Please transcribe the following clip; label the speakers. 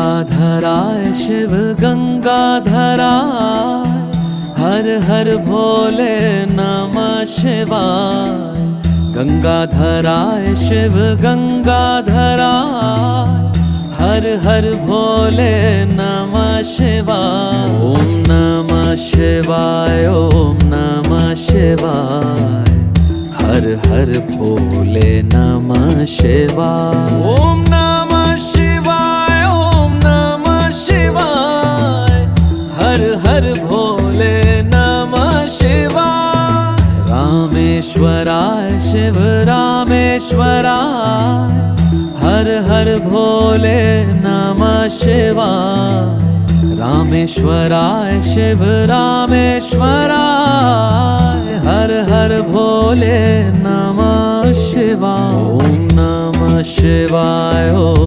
Speaker 1: गंगाधराय शिव गंगाधराय, हर हर भोले नमः शिवाय। गंगाधराय शिव गंगाधराय, हर हर भोले नमः शिवाय। ओम नमः शिवाय, ओम नमः शिवाय, हर हर भोले नमः शिवाय। ओम नमः शिवाय, ओम नमः शिवाय, हर हर भोले नमः शिवाय। रामेश्वराय शिव रामेश्वराय, हर हर भोले नमः शिवाय। रामेश्वराय शिव रामेश्वराय, हर हर भोले नमः शिवाय। ओम नमः शिवाय।